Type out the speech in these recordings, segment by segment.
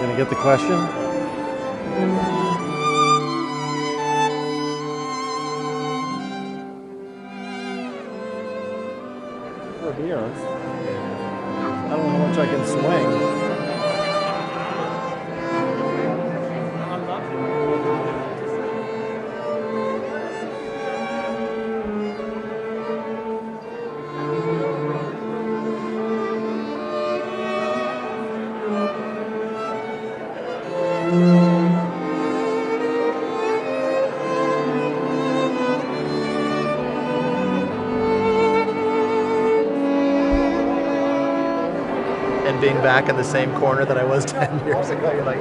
Gonna get the question? For beer. I don't know how much I can swing. And being back in the same corner that I was 10 years ago, you're like...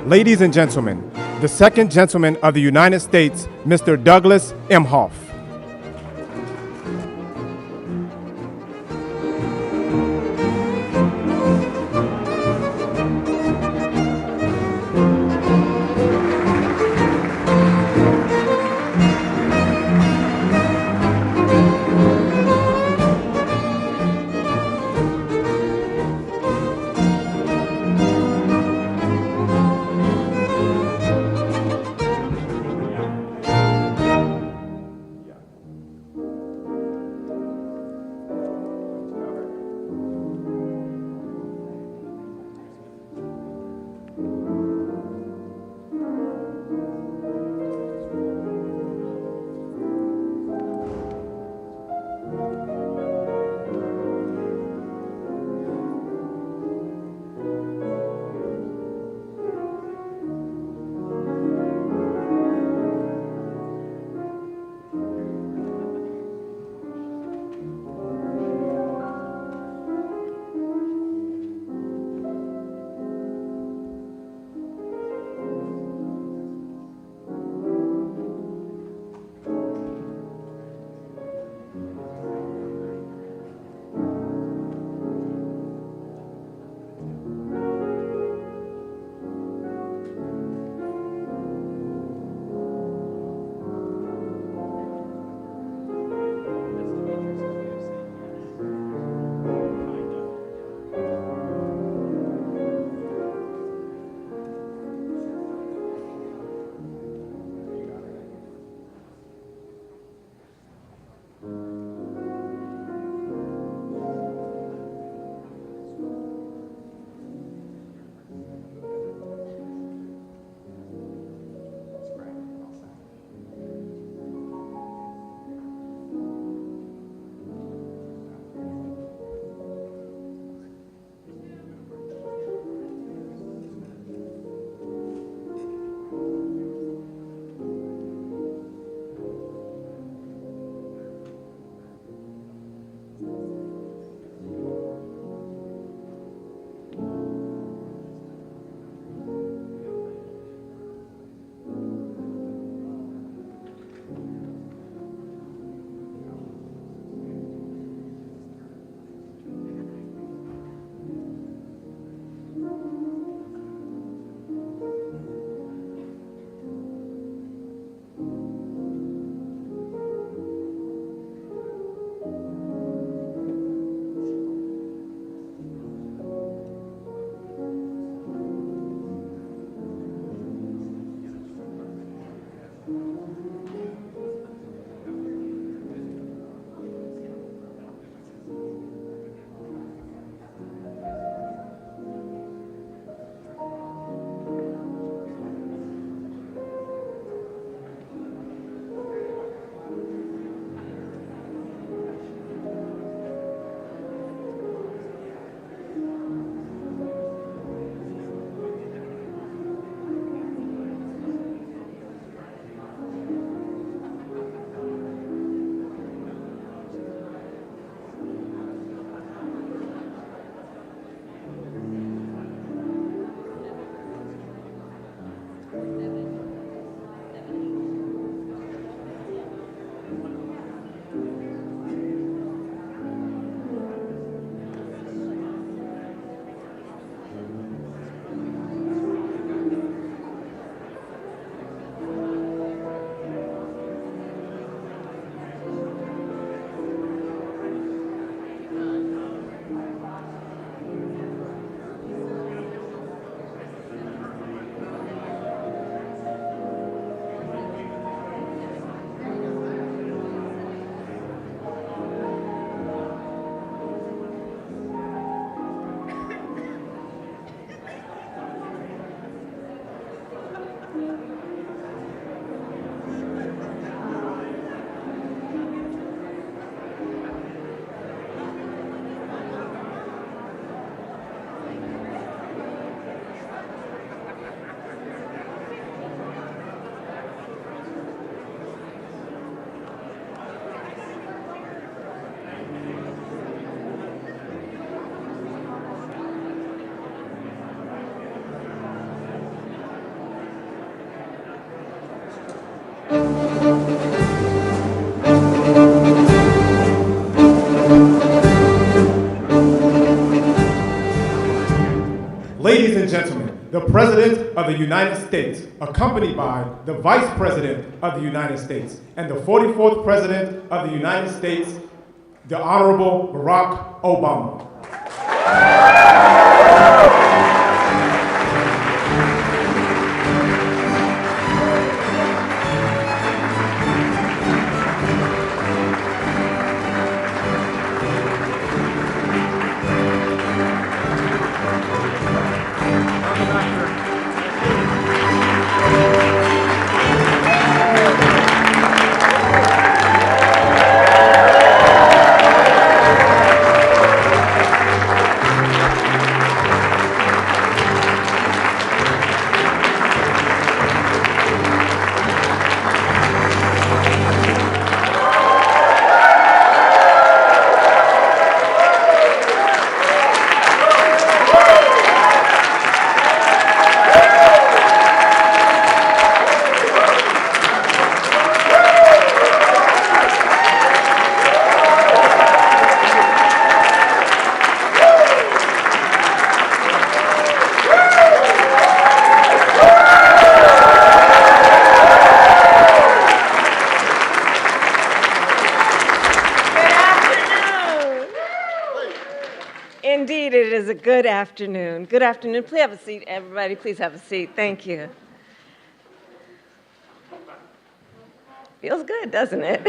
Ladies and gentlemen, the second gentleman of the United States, Mr. Douglas Emhoff. the President of the United States, accompanied by the Vice President of the United States, and the 44th President of the United States, the Honorable Barack Obama. Indeed, it is a good afternoon. Good afternoon. Please have a seat, everybody. Please have a seat. Thank you. Feels good, doesn't it?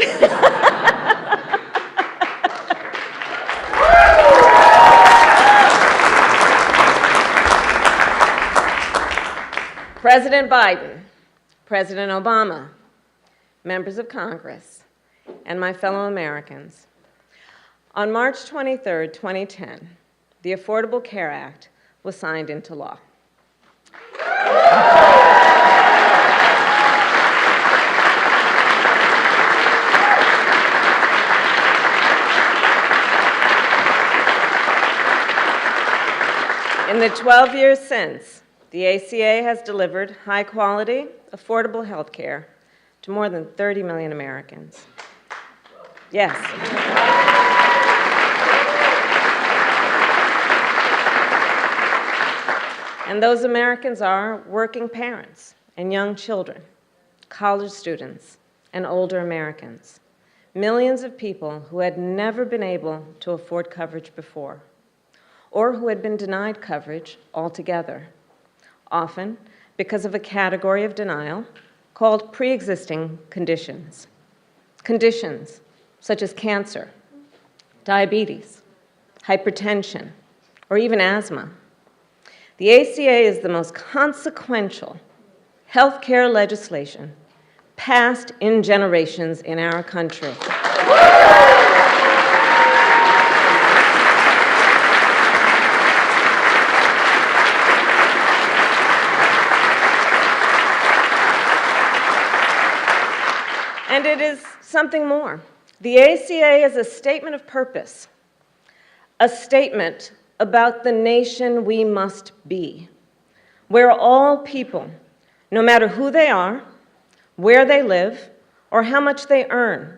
President Biden, President Obama, members of Congress, and my fellow Americans. On March 23, 2010, the Affordable Care Act was signed into law. In the 12 years since, the ACA has delivered high-quality, affordable health care to more than 30 million Americans. Yes. And those Americans are working parents and young children, college students, and older Americans, millions of people who had never been able to afford coverage before, or who had been denied coverage altogether, often because of a category of denial called pre-existing conditions. Conditions such as cancer, diabetes, hypertension, or even asthma. The ACA is the most consequential healthcare legislation passed in generations in our country. And it is something more. The ACA is a statement of purpose, a statement about the nation we must be, where all people, no matter who they are, where they live, or how much they earn,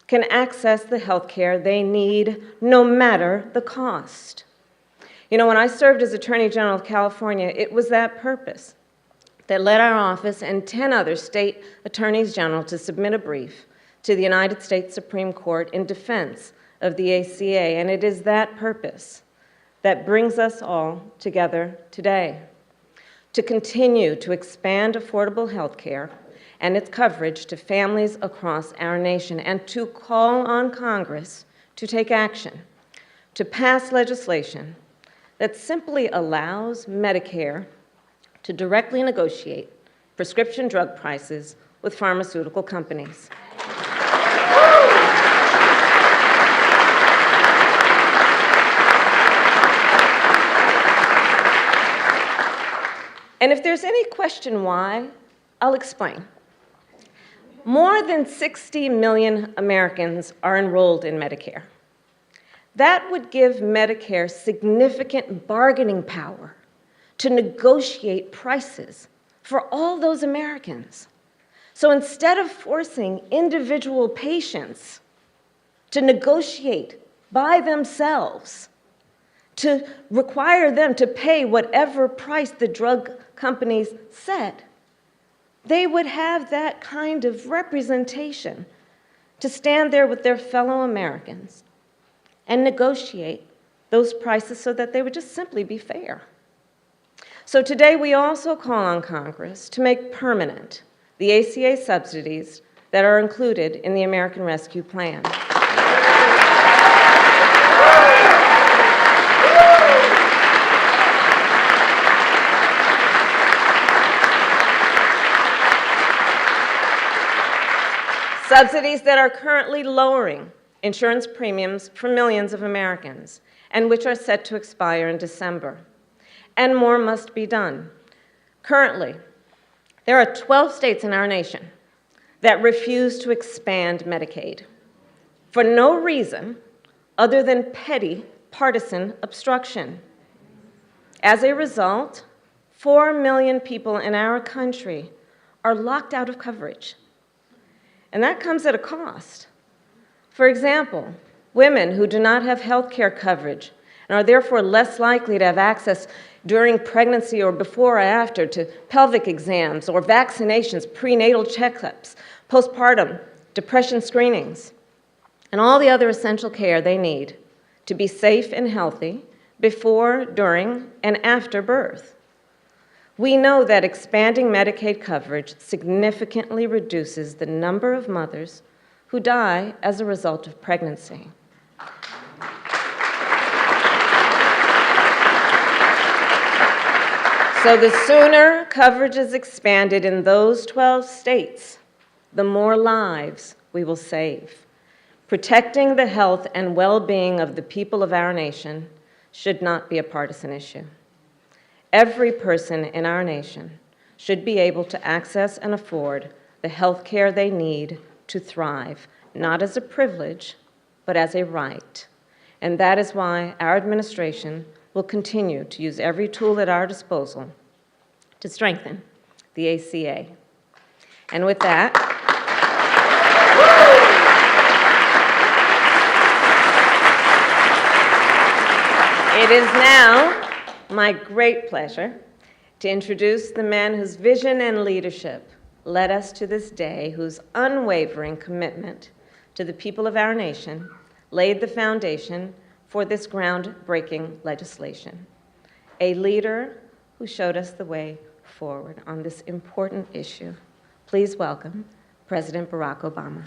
can access the health care they need, no matter the cost. You know, when I served as Attorney General of California, it was that purpose that led our office and 10 other state attorneys general to submit a brief to the United States Supreme Court in defense of the ACA, and it is that purpose that brings us all together today, to continue to expand affordable health care and its coverage to families across our nation, and to call on Congress to take action, to pass legislation that simply allows Medicare to directly negotiate prescription drug prices with pharmaceutical companies. And if there's any question why, I'll explain. More than 60 million Americans are enrolled in Medicare. That would give Medicare significant bargaining power to negotiate prices for all those Americans. So instead of forcing individual patients to negotiate by themselves, to require them to pay whatever price the drug companies said, they would have that kind of representation to stand there with their fellow Americans and negotiate those prices so that they would just simply be fair. So today we also call on Congress to make permanent the ACA subsidies that are included in the American Rescue Plan. Subsidies that are currently lowering insurance premiums for millions of Americans and which are set to expire in December. And more must be done. Currently, there are 12 states in our nation that refuse to expand Medicaid for no reason other than petty partisan obstruction. As a result, 4 million people in our country are locked out of coverage. And that comes at a cost. For example, women who do not have health care coverage and are therefore less likely to have access during pregnancy or before or after to pelvic exams or vaccinations, prenatal checkups, postpartum, depression screenings, and all the other essential care they need to be safe and healthy before, during, and after birth. We know that expanding Medicaid coverage significantly reduces the number of mothers who die as a result of pregnancy. So the sooner coverage is expanded in those 12 states, the more lives we will save. Protecting the health and well-being of the people of our nation should not be a partisan issue. Every person in our nation should be able to access and afford the health care they need to thrive, not as a privilege, but as a right. And that is why our administration will continue to use every tool at our disposal to strengthen the ACA. And with that, it is now my great pleasure to introduce the man whose vision and leadership led us to this day, whose unwavering commitment to the people of our nation laid the foundation for this groundbreaking legislation. A leader who showed us the way forward on this important issue. Please welcome President Barack Obama.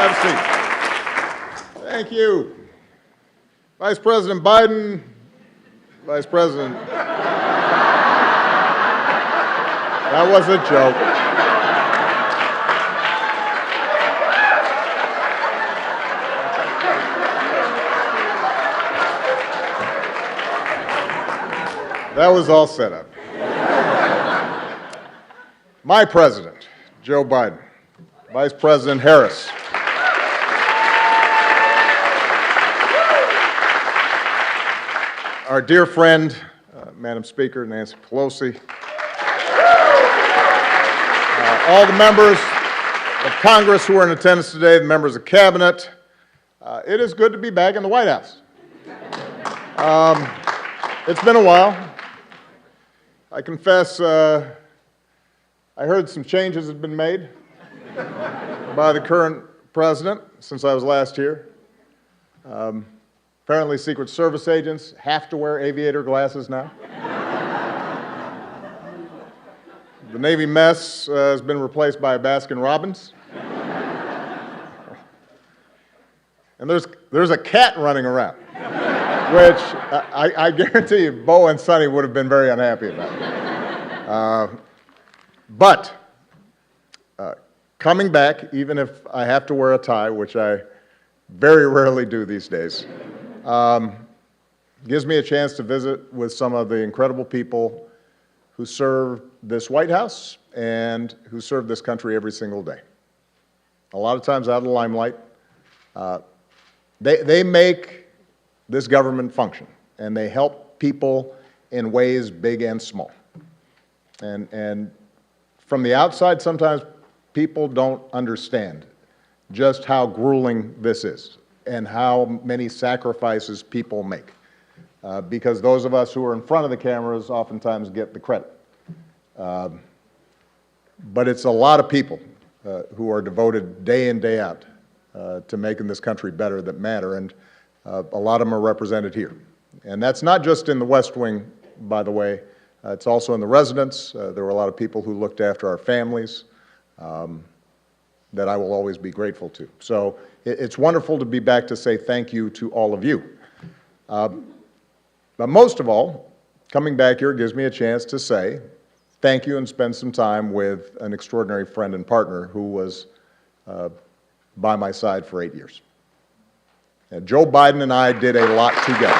Have a seat. Thank you. Vice President Biden, Vice President. That was a joke. That was all set up. My president, Joe Biden. Vice President Harris. Our dear friend, Madam Speaker, Nancy Pelosi. All the members of Congress who are in attendance today, the members of Cabinet. It is good to be back in the White House. It's been a while. I confess, I heard some changes have been made by the current president since I was last here. Apparently Secret Service agents have to wear aviator glasses now. The Navy mess has been replaced by a Baskin-Robbins. And there's a cat running around, which I guarantee you Bo and Sonny would have been very unhappy about. But coming back, even if I have to wear a tie, which I very rarely do these days, gives me a chance to visit with some of the incredible people who serve this White House and who serve this country every single day. A lot of times out of the limelight, They make this government function, and they help people in ways big and small. And from the outside, sometimes people don't understand just how grueling this is and how many sacrifices people make. Because those of us who are in front of the cameras oftentimes get the credit. But it's a lot of people who are devoted day in, day out to making this country better that matter, and a lot of them are represented here. And that's not just in the West Wing, by the way. It's also in the residence. There were a lot of people who looked after our families that I will always be grateful to. So it's wonderful to be back to say thank you to all of you. But most of all, coming back here gives me a chance to say thank you and spend some time with an extraordinary friend and partner who was by my side for 8 years. And Joe Biden and I did a lot together.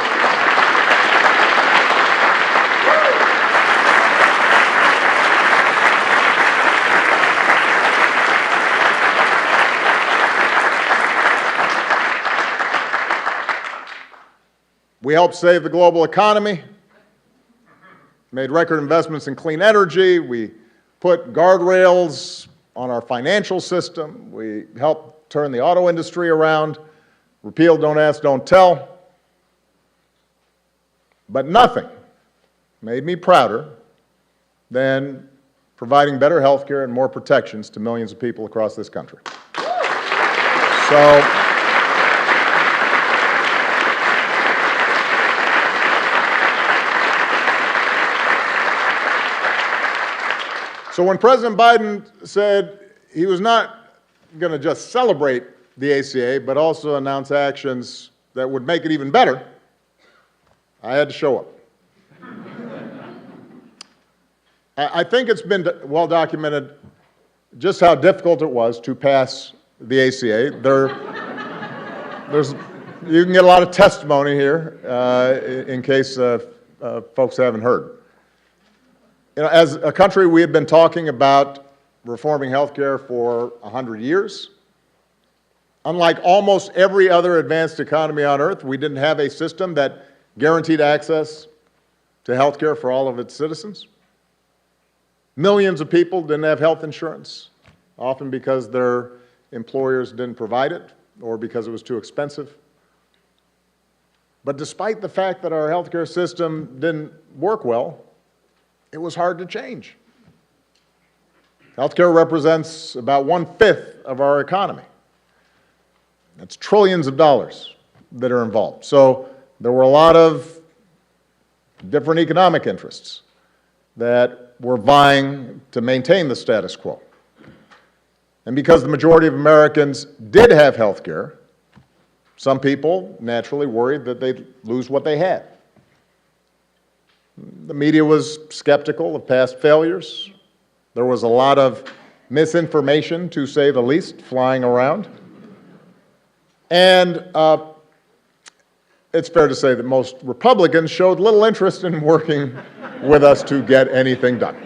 We helped save the global economy, made record investments in clean energy, we put guardrails on our financial system, we helped turn the auto industry around, repealed Don't Ask, Don't Tell. But nothing made me prouder than providing better health care and more protections to millions of people across this country. So when President Biden said he was not going to just celebrate the ACA, but also announce actions that would make it even better, I had to show up. I think it's been well documented just how difficult it was to pass the ACA. You can get a lot of testimony here in case folks haven't heard. You know, as a country, we have been talking about reforming health care for 100 years. Unlike almost every other advanced economy on earth, we didn't have a system that guaranteed access to health care for all of its citizens. Millions of people didn't have health insurance, often because their employers didn't provide it or because it was too expensive. But despite the fact that our health care system didn't work well, it was hard to change. Healthcare represents about 1/5 of our economy. That's trillions of dollars that are involved. So there were a lot of different economic interests that were vying to maintain the status quo. And because the majority of Americans did have health care, some people naturally worried that they'd lose what they had. The media was skeptical of past failures. There was a lot of misinformation, to say the least, flying around. And it's fair to say that most Republicans showed little interest in working with us to get anything done.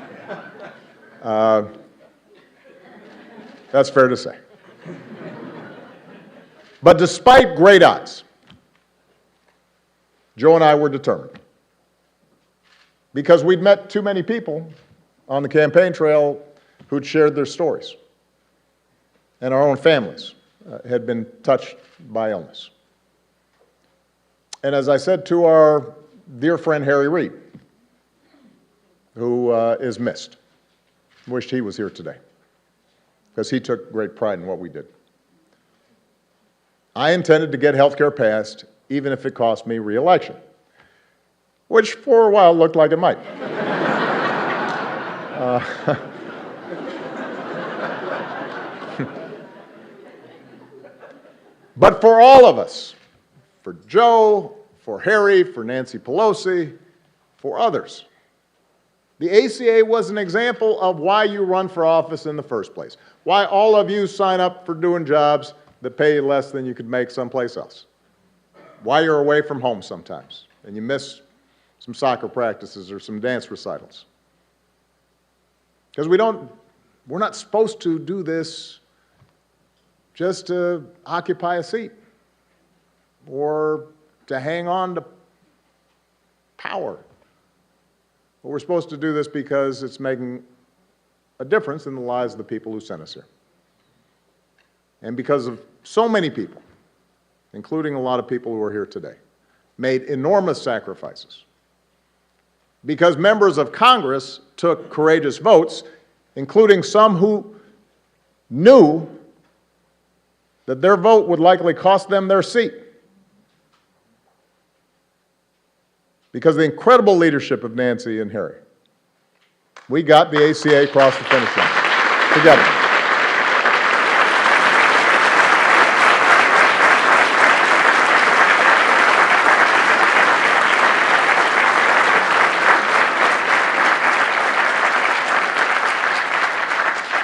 That's fair to say. But despite great odds, Joe and I were determined. Because we'd met too many people on the campaign trail who'd shared their stories. And our own families had been touched by illness. And as I said to our dear friend Harry Reid, who is missed, wished he was here today, because he took great pride in what we did. I intended to get health care passed, even if it cost me re-election, which for a while looked like it might. But for all of us, for Joe, for Harry, for Nancy Pelosi, for others, the ACA was an example of why you run for office in the first place, why all of you sign up for doing jobs that pay you less than you could make someplace else, why you're away from home sometimes and you miss some soccer practices or some dance recitals. Because we're not supposed to do this just to occupy a seat. or to hang on to power. But we're supposed to do this because it's making a difference in the lives of the people who sent us here. And because of so many people, including a lot of people who are here today, made enormous sacrifices. Because members of Congress took courageous votes, including some who knew that their vote would likely cost them their seat. Because of the incredible leadership of Nancy and Harry, we got the ACA across the finish line together.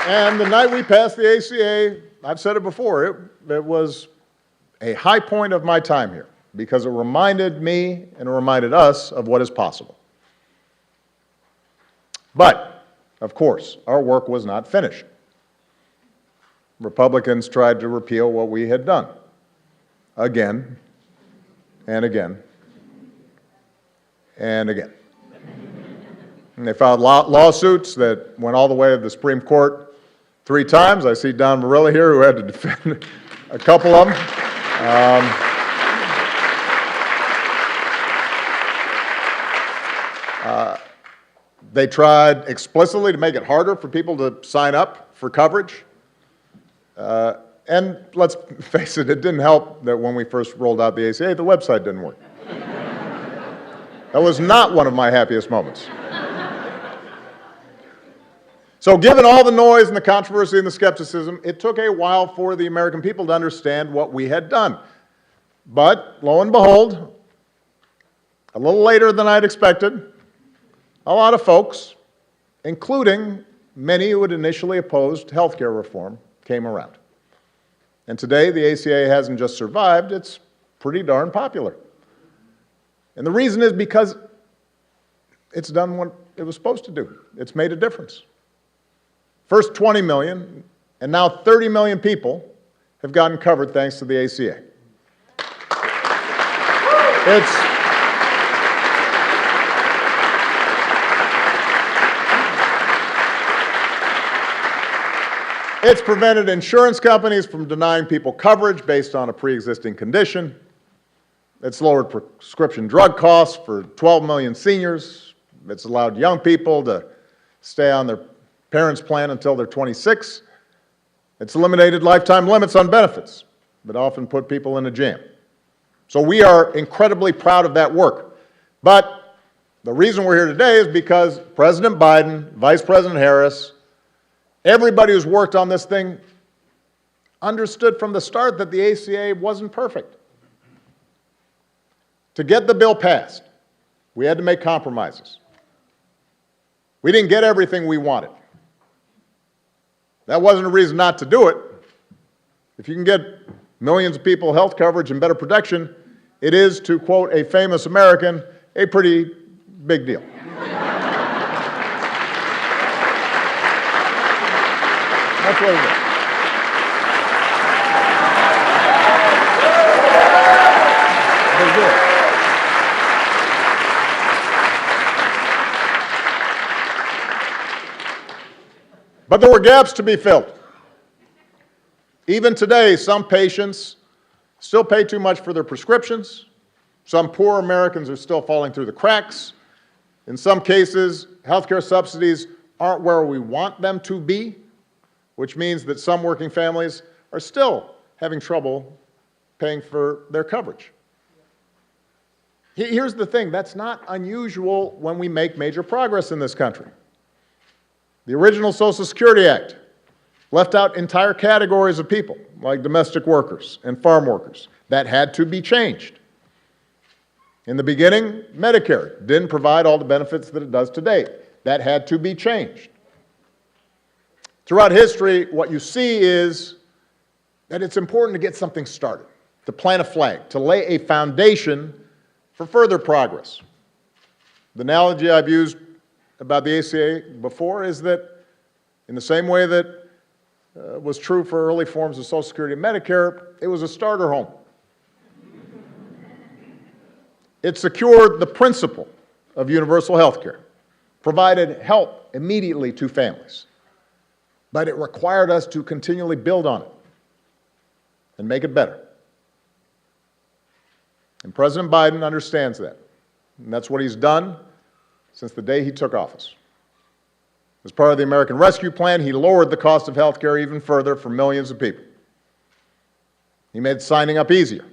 And the night we passed the ACA, I've said it before, it was a high point of my time here because it reminded me and it reminded us of what is possible. But, of course, our work was not finished. Republicans tried to repeal what we had done again and again and again. And they filed lawsuits that went all the way to the Supreme Court 3 times. I see Don Marilla here, who had to defend a couple of them. They tried explicitly to make it harder for people to sign up for coverage. And let's face it, it didn't help that when we first rolled out the ACA, the website didn't work. That was not one of my happiest moments. So given all the noise and the controversy and the skepticism, it took a while for the American people to understand what we had done. But lo and behold, a little later than I'd expected, a lot of folks, including many who had initially opposed health care reform, came around. And today, the ACA hasn't just survived, it's pretty darn popular. And the reason is because it's done what it was supposed to do. It's made a difference. First 20 million, and now 30 million people have gotten covered thanks to the ACA. It's prevented insurance companies from denying people coverage based on a pre-existing condition. It's lowered prescription drug costs for 12 million seniors. It's allowed young people to stay on their parents' plan until they're 26. It's eliminated lifetime limits on benefits that often put people in a jam. So we are incredibly proud of that work. But the reason we're here today is because President Biden, Vice President Harris, everybody who's worked on this thing understood from the start that the ACA wasn't perfect. To get the bill passed, we had to make compromises. We didn't get everything we wanted. That wasn't a reason not to do it. If you can get millions of people health coverage and better protection, it is, to quote a famous American, a pretty big deal. That's what it is. Big deal. But there were gaps to be filled. Even today, some patients still pay too much for their prescriptions. Some poor Americans are still falling through the cracks. In some cases, healthcare subsidies aren't where we want them to be, which means that some working families are still having trouble paying for their coverage. Here's the thing, that's not unusual when we make major progress in this country. The original Social Security Act left out entire categories of people, like domestic workers and farm workers. That had to be changed. In the beginning, Medicare didn't provide all the benefits that it does today. That had to be changed. Throughout history, what you see is that it's important to get something started, to plant a flag, to lay a foundation for further progress. The analogy I've used about the ACA before is that in the same way that was true for early forms of Social Security and Medicare, it was a starter home. It secured the principle of universal health care, provided help immediately to families, but it required us to continually build on it and make it better. And President Biden understands that, and that's what he's done since the day he took office. As part of the American Rescue Plan, he lowered the cost of health care even further for millions of people. He made signing up easier.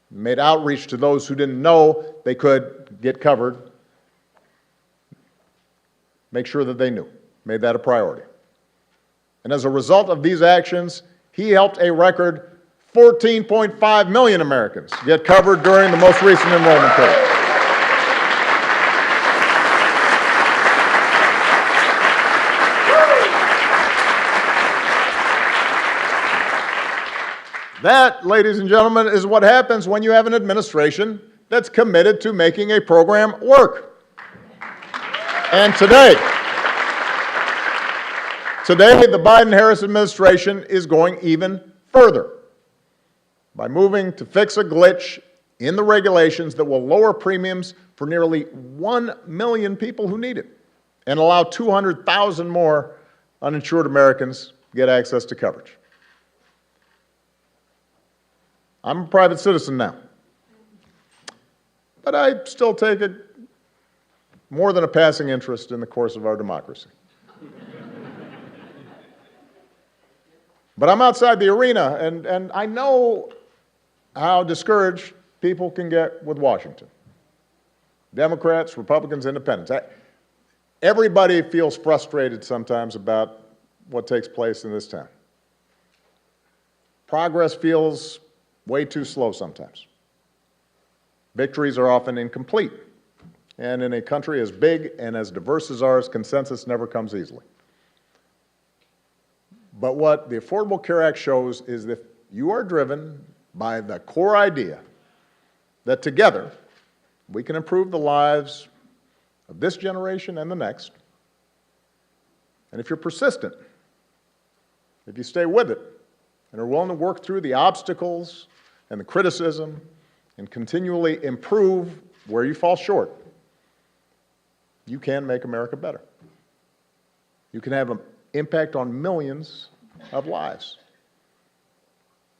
He made outreach to those who didn't know they could get covered. Make sure that they knew. Made that a priority. And as a result of these actions, he helped a record 14.5 million Americans get covered during the most recent enrollment period. That, ladies and gentlemen, is what happens when you have an administration that's committed to making a program work. And today, the Biden-Harris administration is going even further by moving to fix a glitch in the regulations that will lower premiums for nearly 1 million people who need it and allow 200,000 more uninsured Americans get access to coverage. I'm a private citizen now, but I still take more than a passing interest in the course of our democracy. But I'm outside the arena, and I know how discouraged people can get with Washington. Democrats, Republicans, Independents. Everybody feels frustrated sometimes about what takes place in this town. Progress feels way too slow sometimes. Victories are often incomplete. And in a country as big and as diverse as ours, consensus never comes easily. But what the Affordable Care Act shows is that you are driven by the core idea that together we can improve the lives of this generation and the next. And if you're persistent, if you stay with it, and are willing to work through the obstacles and the criticism and continually improve where you fall short, you can make America better. You can have an impact on millions of lives.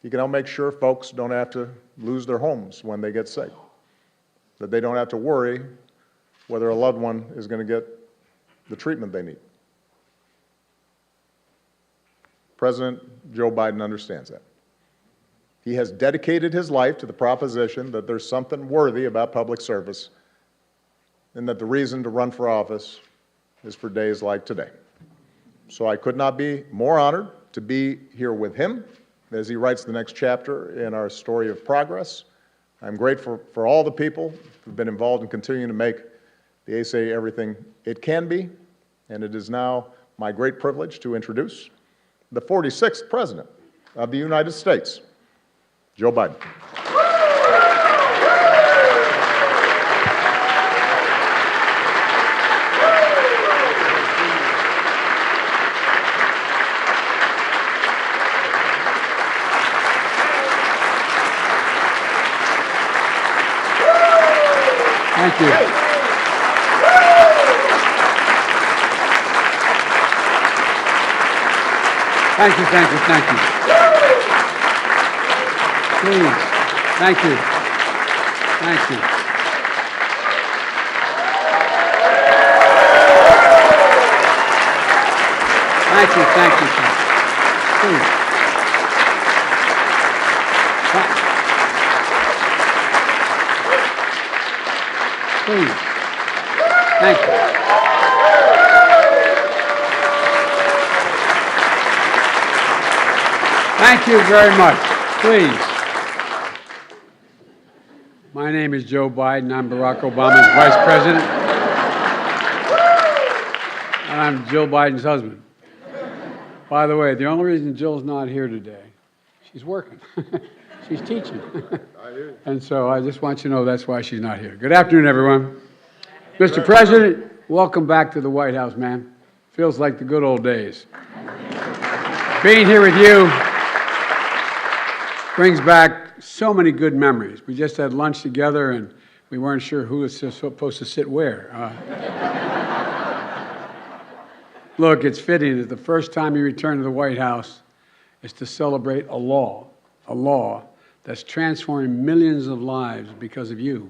You can help make sure folks don't have to lose their homes when they get sick, that they don't have to worry whether a loved one is going to get the treatment they need. President Joe Biden understands that. He has dedicated his life to the proposition that there's something worthy about public service and that the reason to run for office is for days like today. So I could not be more honored to be here with him as he writes the next chapter in our story of progress. I'm grateful for all the people who've been involved in continuing to make the ACA everything it can be, and it is now my great privilege to introduce the 46th President of the United States, Joe Biden. Thank you. Thank you, thank you, thank you. Please, thank you. Thank you. Thank you, thank you, thank you. Please. Please. Thank you. Thank you very much. Please. My name is Joe Biden. I'm Barack Obama's Vice President. And I'm Jill Biden's husband. By the way, the only reason Jill's not here today, she's working. She's teaching. And so I just want you to know that's why she's not here. Good afternoon, everyone. Mr. President, welcome back to the White House, man. Feels like the good old days. Being here with you brings back so many good memories. We just had lunch together, and We weren't sure who was supposed to sit where. Look, it's fitting that the first time you return to the White House is to celebrate a law that's transforming millions of lives because of you.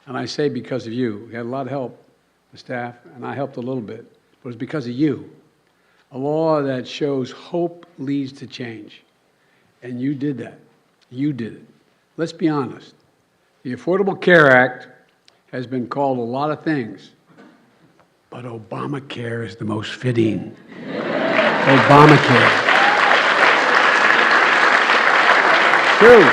And I say because of you. We had a lot of help, the staff, and I helped a little bit, but it's because of you. A law that shows hope leads to change. And you did that. You did it. Let's be honest. The Affordable Care Act has been called a lot of things, but Obamacare is the most fitting. Obamacare. True.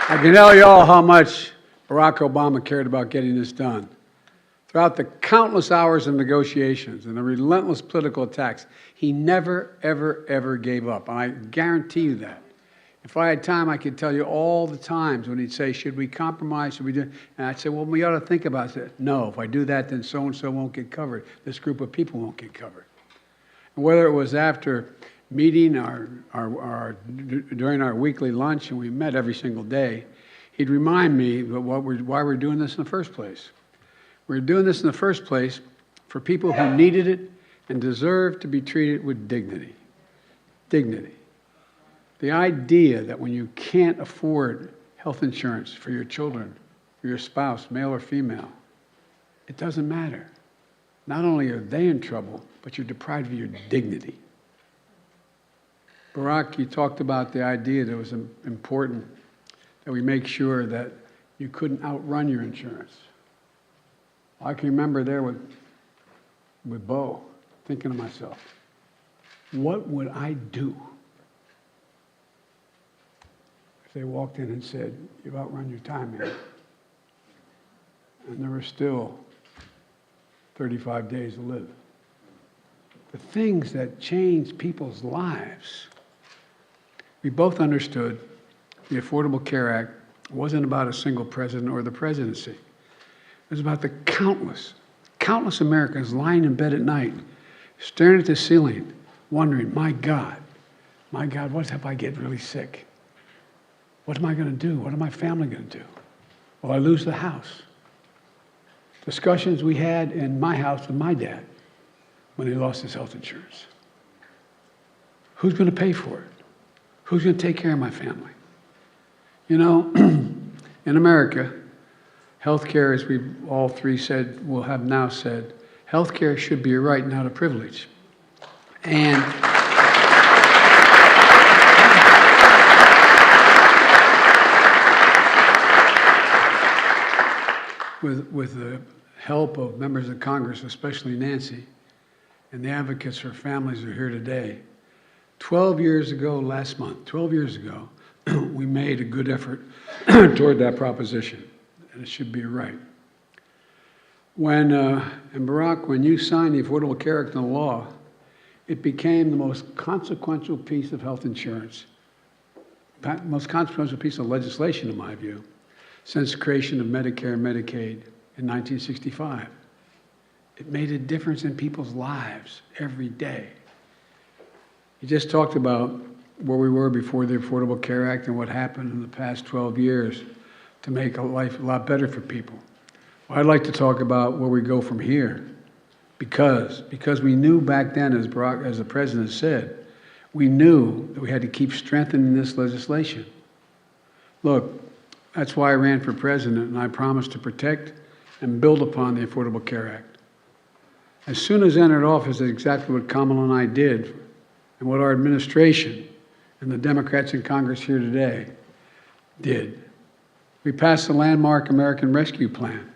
I can tell you all how much Barack Obama cared about getting this done. Throughout the countless hours of negotiations and the relentless political attacks, he never, ever, ever gave up. And I guarantee you that. If I had time, I could tell you all the times when he'd say, should we compromise, should we do, and I'd say, well, we ought to think about it. No, if I do that, then so-and-so won't get covered. This group of people won't get covered. And whether it was after meeting during our weekly lunch, and we met every single day, he'd remind me why we're doing this in the first place. We're doing this in the first place for people who needed it and deserve to be treated with dignity. Dignity. The idea that when you can't afford health insurance for your children, for your spouse, male or female, it doesn't matter. Not only are they in trouble, but you're deprived of your dignity. Barack, you talked about the idea that it was important that we make sure that you couldn't outrun your insurance. I can remember there with Bo, thinking to myself, what would I do if they walked in and said, you've outrun your time here? And there were still 35 days to live. The things that change people's lives. We both understood the Affordable Care Act wasn't about a single president or the presidency. It was about the countless Americans lying in bed at night, staring at the ceiling, wondering, my God, what if I get really sick? What am I going to do? What is my family going to do? Will I lose the house? Discussions we had in my house with my dad when he lost his health insurance. Who's going to pay for it? Who's going to take care of my family? You know, in America, healthcare, as we all three said, will have now said, healthcare should be a right, not a privilege. And with the help of members of Congress, especially Nancy, and the advocates for families who are here today, 12 years ago, last month, 12 years ago, we made a good effort toward that proposition. And it should be right. And Barack, when you signed the Affordable Care Act into law, it became the most consequential piece of health insurance, most consequential piece of legislation, in my view, since the creation of Medicare and Medicaid in 1965. It made a difference in people's lives every day. You just talked about where we were before the Affordable Care Act and what happened in the past 12 years to make life a lot better for people. Well, I'd like to talk about where we go from here, because we knew back then, as the President said, we knew that we had to keep strengthening this legislation. Look, that's why I ran for president, and I promised to protect and build upon the Affordable Care Act. As soon as I entered office, that's exactly what Kamala and I did, and what our administration and the Democrats in Congress here today did. We passed the landmark American Rescue Plan,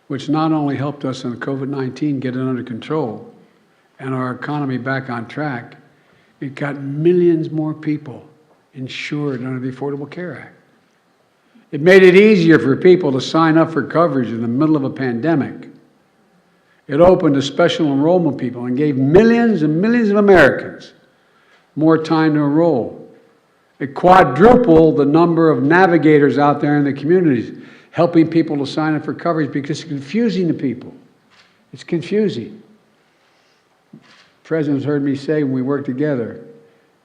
which not only helped us in COVID-19 get it under control and our economy back on track, it got millions more people insured under the Affordable Care Act. It made it easier for people to sign up for coverage in the middle of a pandemic. It opened to special enrollment people and gave millions and millions of Americans more time to enroll. It quadrupled the number of navigators out there in the communities, helping people to sign up for coverage because it's confusing to people. It's confusing. The President's heard me say when we work together,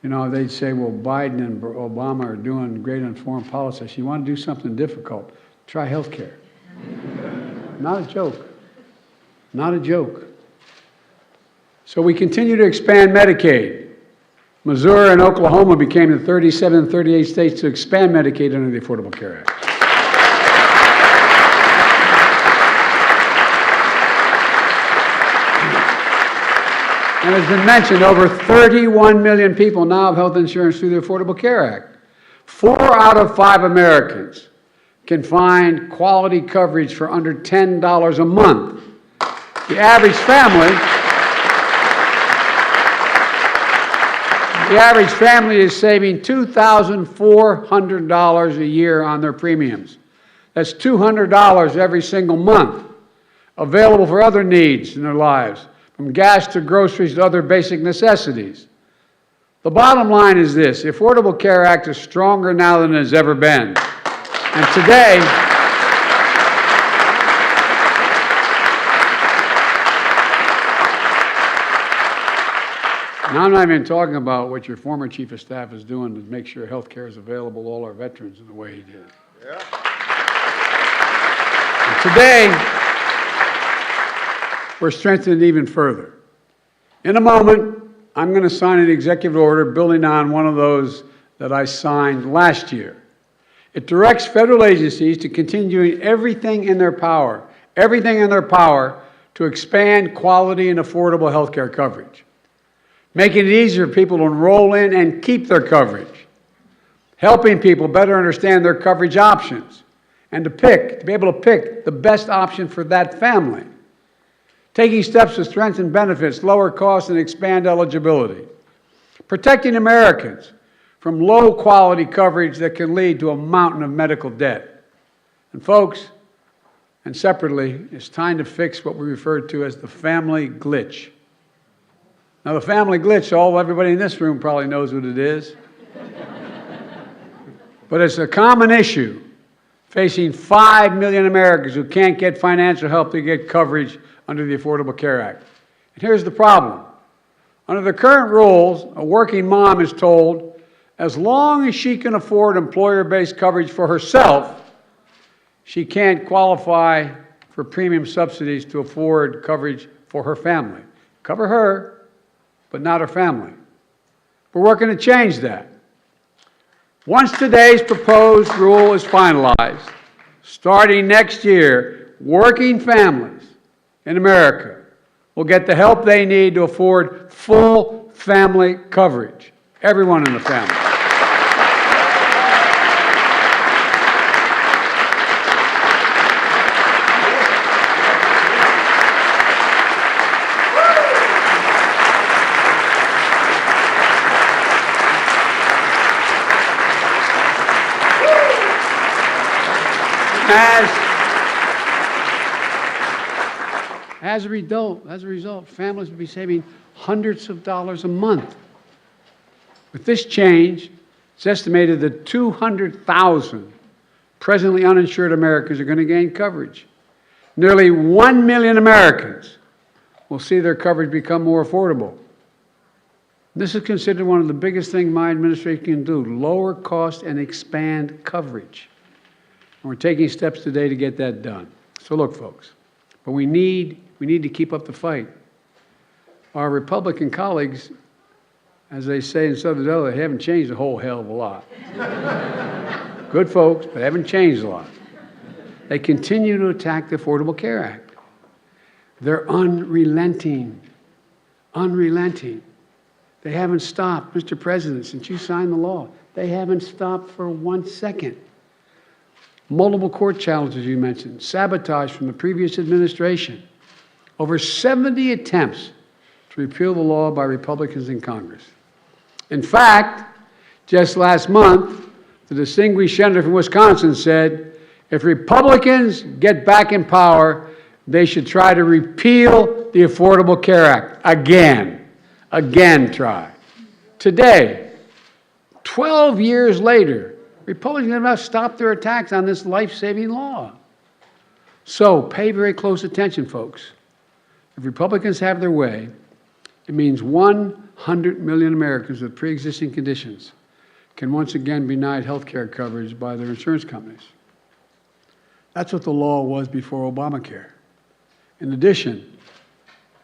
You know, they'd say, well, Biden and Obama are doing great on foreign policy. You want to do something difficult, try health care. Not a joke. Not a joke. So we continue to expand Medicaid. Missouri and Oklahoma became the 37 and 38 states to expand Medicaid under the Affordable Care Act. And as been mentioned, over 31 million people now have health insurance through the Affordable Care Act. 4 out of 5 Americans can find quality coverage for under $10 a month. The average family is saving $2,400 a year on their premiums. That's $200 every single month, available for other needs in their lives, from gas to groceries to other basic necessities. The bottom line is this: the Affordable Care Act is stronger now than it has ever been. And today, now I'm not even talking about what your former chief of staff is doing to make sure health care is available to all our veterans in the way he did. Yeah. And today, we're strengthened even further. In a moment, I'm going to sign an executive order building on one of those that I signed last year. It directs federal agencies to continue doing everything in their power to expand quality and affordable health care coverage, making it easier for people to enroll in and keep their coverage, helping people better understand their coverage options, and to be able to pick the best option for that family, taking steps to strengthen benefits, lower costs, and expand eligibility, protecting Americans from low-quality coverage that can lead to a mountain of medical debt. And folks, and separately, it's time to fix what we refer to as the family glitch. Now, the family glitch, everybody in this room probably knows what it is. But it's a common issue facing 5 million Americans who can't get financial help to get coverage under the Affordable Care Act. And here's the problem. Under the current rules, a working mom is told, as long as she can afford employer-based coverage for herself, she can't qualify for premium subsidies to afford coverage for her family. Cover her, but not her family. We're working to change that. Once today's proposed rule is finalized, starting next year, working families in America will get the help they need to afford full family coverage, everyone in the family. As a result, families will be saving hundreds of dollars a month. With this change, it's estimated that 200,000 presently uninsured Americans are going to gain coverage. Nearly 1 million Americans will see their coverage become more affordable. This is considered one of the biggest things my administration can do: lower cost and expand coverage. And we're taking steps today to get that done. So look, folks, but we need to keep up the fight. Our Republican colleagues, as they say in Southern Delaware, they haven't changed a whole hell of a lot. Good folks, but haven't changed a lot. They continue to attack the Affordable Care Act. They're unrelenting. Unrelenting. They haven't stopped, Mr. President, since you signed the law. They haven't stopped for 1 second. Multiple court challenges you mentioned, sabotage from the previous administration. Over 70 attempts to repeal the law by Republicans in Congress. In fact, just last month, the distinguished senator from Wisconsin said, if Republicans get back in power, they should try to repeal the Affordable Care Act. Again try. Today, 12 years later, Republicans have not stopped their attacks on this life-saving law. So pay very close attention, folks. If Republicans have their way, It means 100 million Americans with pre-existing conditions can once again be denied health care coverage by their insurance companies. That's what the law was before Obamacare. In addition,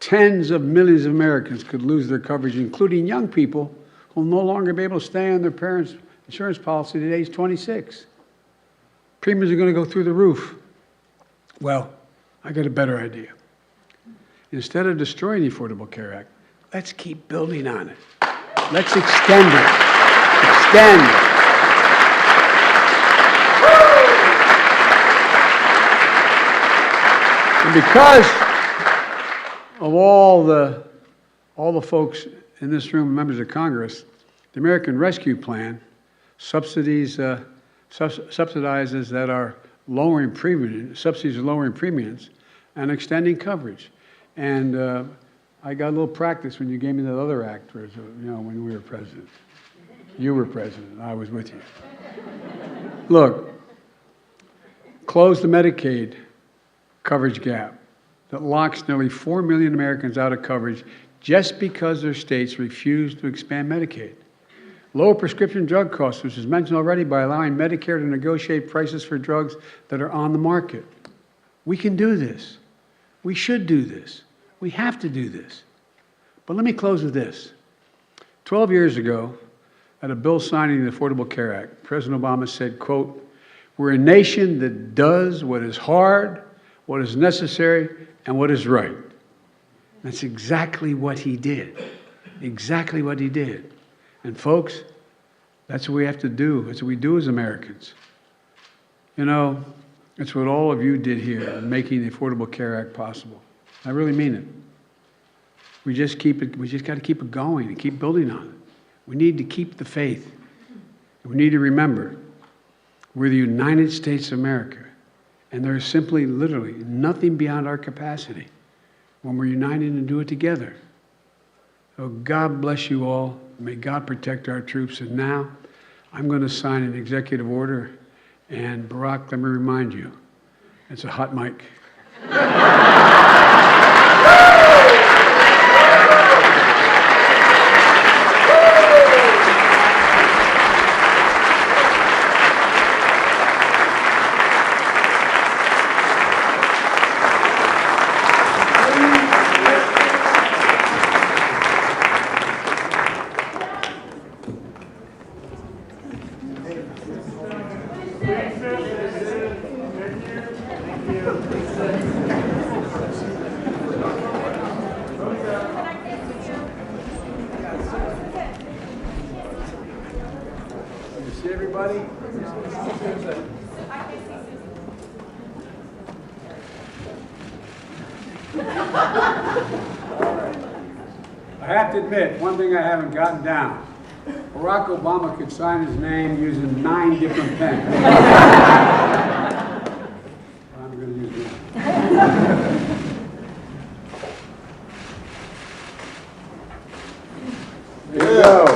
tens of millions of Americans could lose their coverage, including young people who will no longer be able to stay on their parents' insurance policy at age 26. Premiums are going to go through the roof. Well, I got a better idea. Instead of destroying the Affordable Care Act, let's keep building on it. Let's extend it. Extend. And because of all the folks in this room, members of Congress, the American Rescue Plan subsidizes that are lowering premiums, subsidies are lowering premiums and extending coverage. And I got a little practice when you gave me that other act, when we were president. You were president, I was with you. Look, close the Medicaid coverage gap that locks nearly 4 million Americans out of coverage just because their states refuse to expand Medicaid. Lower prescription drug costs, which was mentioned already, by allowing Medicare to negotiate prices for drugs that are on the market. We can do this. We should do this. We have to do this. But let me close with this. 12 years ago, at a bill signing the Affordable Care Act, President Obama said, quote, "We're a nation that does what is hard, what is necessary, and what is right." That's exactly what he did. Exactly what he did. And folks, that's what we have to do. That's what we do as Americans. You know, it's what all of you did here in making the Affordable Care Act possible. I really mean it. We just got to keep it going and keep building on it. We need to keep the faith. We need to remember we're the United States of America, and there is simply, literally, nothing beyond our capacity when we're united and do it together. So God bless you all. May God protect our troops. And now I'm going to sign an executive order. And Barack, let me remind you, it's a hot mic. See everybody? I have to admit, one thing I haven't gotten down. Barack Obama could sign his name using 9 different pens. I'm going to use one. There you go.